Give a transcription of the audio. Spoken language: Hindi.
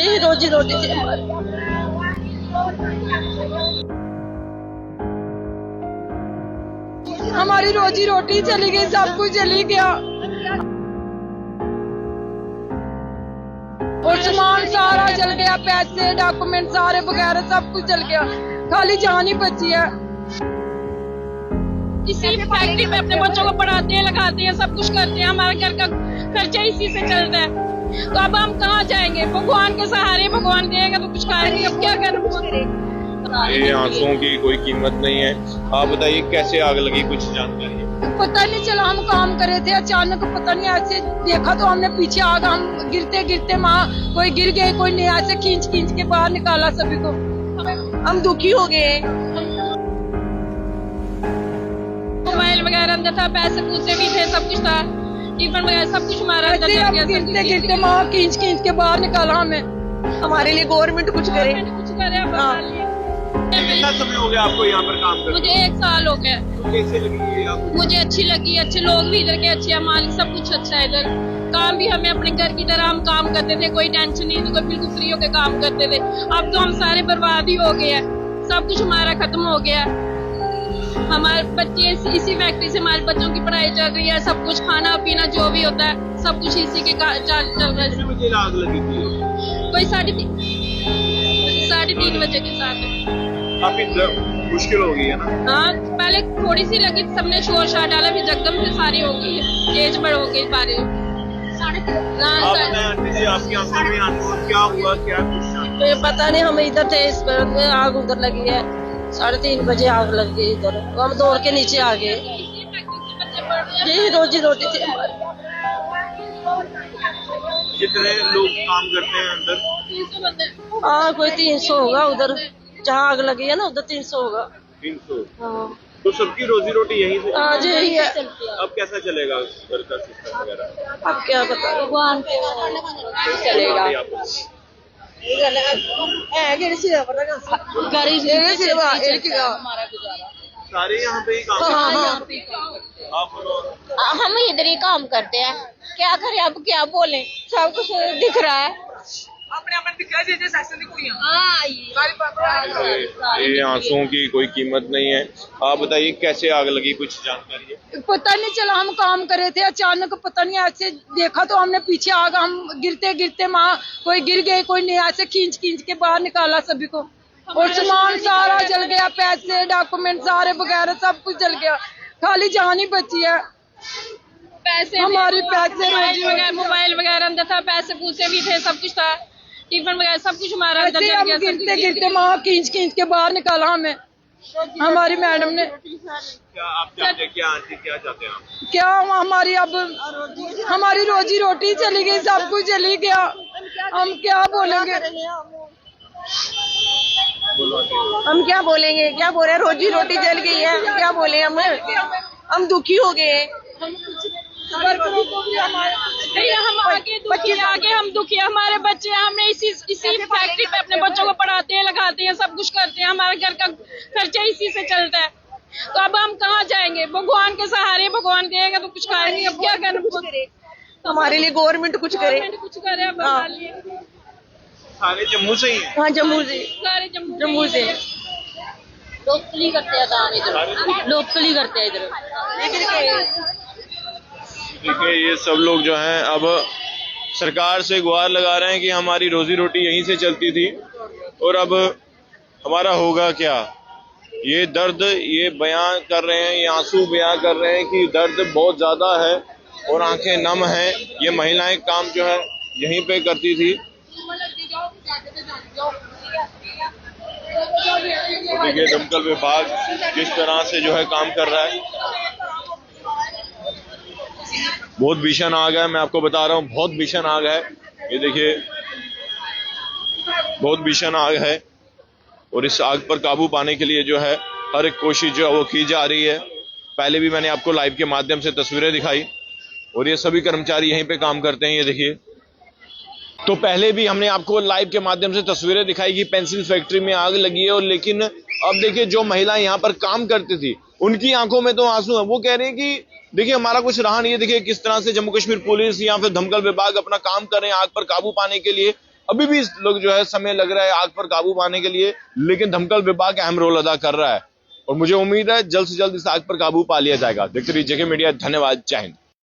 यही रोजी रोटी थी हमारी। हमारी रोजी रोटी चली गई, सब कुछ चली गया और सामान सारा जल गया, पैसे डॉक्यूमेंट सारे वगैरह सब कुछ जल गया, खाली जान ही बची है। इसी फैक्ट्री में अपने बच्चों को पढ़ाते हैं, लगाते हैं, सब कुछ करते हैं, हमारे घर का खर्चा इसी से चलता है। तो अब हम कहाँ जाएंगे? भगवान के सहारे, भगवान देगा तो कुछ खाएंगे, अब क्या करें? ये आंसुओं की कोई कीमत नहीं है। आप बताइए कैसे आग लगी, कुछ जानकारी? पता नहीं चला, हम काम कर रहे थे, अचानक पता नहीं ऐसे देखा तो हमने पीछे आग, हम गिरते गिरते माँ कोई गिर गए, कोई नहीं, ऐसे खींच खींच के बाहर निकाला सभी को। हम दुखी हो गए। मोबाइल वगैरह अंदर था, पैसे पूसे भी थे, सब कुछ था, टिफिन वगैरह सब कुछ हमारा अंदर चल गया। गिरते गिरते माँ खींच खींच के बाहर निकाला हमें। हमारे लिए गवर्नमेंट कुछ करे, कुछ करे। कितना समय हो गया आपको यहाँ पर काम करते? मुझे 1 साल हो गया। तो कैसे लगी ये आपको? मुझे अच्छी लगी, अच्छे लोग भी इधर के अच्छे हैं, मालिक सब कुछ अच्छा है इधर। काम भी हमें अपने घर की तरह हम काम करते थे, कोई टेंशन नहीं थी, कोई बिल्कुल फ्री होकर काम करते थे। अब तो हम सारे बर्बाद ही हो गए हैं, सब कुछ हमारा खत्म हो गया। हमारे बच्चे इसी फैक्ट्री से, हमारे बच्चों की पढ़ाई चल रही है, सब कुछ खाना पीना जो भी होता है सब कुछ इसी के चल रहा है। कितने बजे आग लगी थी? कोई 3:30 बजे के साथ। काफी मुश्किल हो गई है ना? हाँ, पहले थोड़ी सी लगी, सबने शोर शार डाला, फिर जगदम से सारी हो गई है, तेज बढ़ हो गई बारिश। आप बताएं आंटी जी, आपकी आंखों में आंसू, क्या हुआ, क्या कुछ? पता नहीं, हम इधर थे, इस पर आग उधर लगी है, 3:30 बजे आग लग गई इधर, हम दौड़ के नीचे आ गए। यही रोजी रोटी थी हमारी। कितने लोग काम करते हैं अंदर? हाँ, कोई 300 होगा उधर, जहाँ आग लगी है ना उधर 300 होगा। 300? हाँ, तो सबकी रोजी रोटी यहीं से? आज यही है। अब कैसा चलेगा घर का सिस्टम वगैरह? अब क्या बता, भगवान चलेगा। सारे यहाँ पे ही काम करते हैं? आप हम इधर ही काम करते हैं, क्या करें, अब क्या बोले, सब कुछ दिख रहा है। ये आंसुओं की कोई कीमत नहीं है। आप बताइए कैसे आग लगी, कुछ जानकारी है? पता नहीं चला, हम काम कर रहे थे, अचानक पता नहीं ऐसे देखा तो हमने पीछे आग, हम गिरते गिरते माँ कोई गिर गए, कोई नहीं, ऐसे खींच खींच के बाहर निकाला सभी को और सामान सारा जल गया, पैसे डॉक्यूमेंट सारे वगैरह सब कुछ जल गया, खाली जान ही बची है। पैसे हमारी पैसे मोबाइल वगैरह अंदर था, पैसे पूसे भी थे, सब कुछ था, टिफिन वगैरह सब कुछ हमारा अंदर चल गया। गिरते गिरते माँ खींच खींच के बाहर निकाला हमें, हमारी मैडम ने। क्या आप चाहते हैं, क्या आंटी क्या चाहते हैं आप? क्या हमारी अब हमारी रोजी रोटी चली गई, सब कुछ चली गया, हम क्या बोलेंगे? हम क्या बोलेंगे, क्या बोले, रोजी रोटी जल गई है, क्या बोले हम दुखी हो गए। आगे हम दुखी है, हमारे बच्चे, हमने इसी फैक्ट्री पे अपने बच्चों को पढ़ाते हैं, लगाते हैं, सब कुछ करते हैं, हमारे घर का खर्चा इसी से चलता है। तो अब हम कहाँ जाएंगे? भगवान के सहारे, भगवान देगा तो कुछ खाएंगे, अब क्या करें? हमारे लिए गवर्नमेंट कुछ करे, कुछ करे अब हमारे लिए। सारे जम्मू से ही हैं? हाँ, जम्मू से, सारे जम्मू से लोकली करते हैं काम इधर, लोकली करते हैं इधर। देखिए ये सब लोग जो हैं अब सरकार से गुहार लगा रहे हैं कि हमारी रोजी रोटी यहीं से चलती थी और अब हमारा होगा क्या। ये दर्द ये बयां कर रहे हैं, ये आंसू बयां कर रहे हैं कि दर्द बहुत ज्यादा है और आंखें नम हैं। ये महिलाएं काम जो है यहीं पे करती थी। देखिए दमकल विभाग किस तरह से जो है काम कर रहा है। बहुत भीषण आग है, मैं आपको बता रहा हूँ, बहुत भीषण आग है। ये देखिए बहुत भीषण आग है और इस आग पर काबू पाने के लिए जो है हर एक कोशिश जो है वो की जा रही है। पहले भी मैंने आपको लाइव के माध्यम से तस्वीरें दिखाई और ये सभी कर्मचारी यहीं पे काम करते हैं। ये देखिए, तो पहले भी हमने आपको लाइव के माध्यम से तस्वीरें दिखाई कि पेंसिल फैक्ट्री में आग लगी है और लेकिन अब देखिए जो महिलाएं यहाँ पर काम करती थी उनकी आंखों में तो आंसू है। वो कह रहे हैं कि देखिए हमारा कुछ रहा नहीं है। देखिए किस तरह से जम्मू कश्मीर पुलिस या फिर दमकल विभाग अपना काम कर रहे हैं आग पर काबू पाने के लिए। अभी भी लोग जो है समय लग रहा है आग पर काबू पाने के लिए, लेकिन दमकल विभाग अहम रोल अदा कर रहा है और मुझे उम्मीद है जल्द से जल्द इस आग पर काबू पा लिया जाएगा। देखते रहिए जेके मीडिया, धन्यवाद, जय हिंद।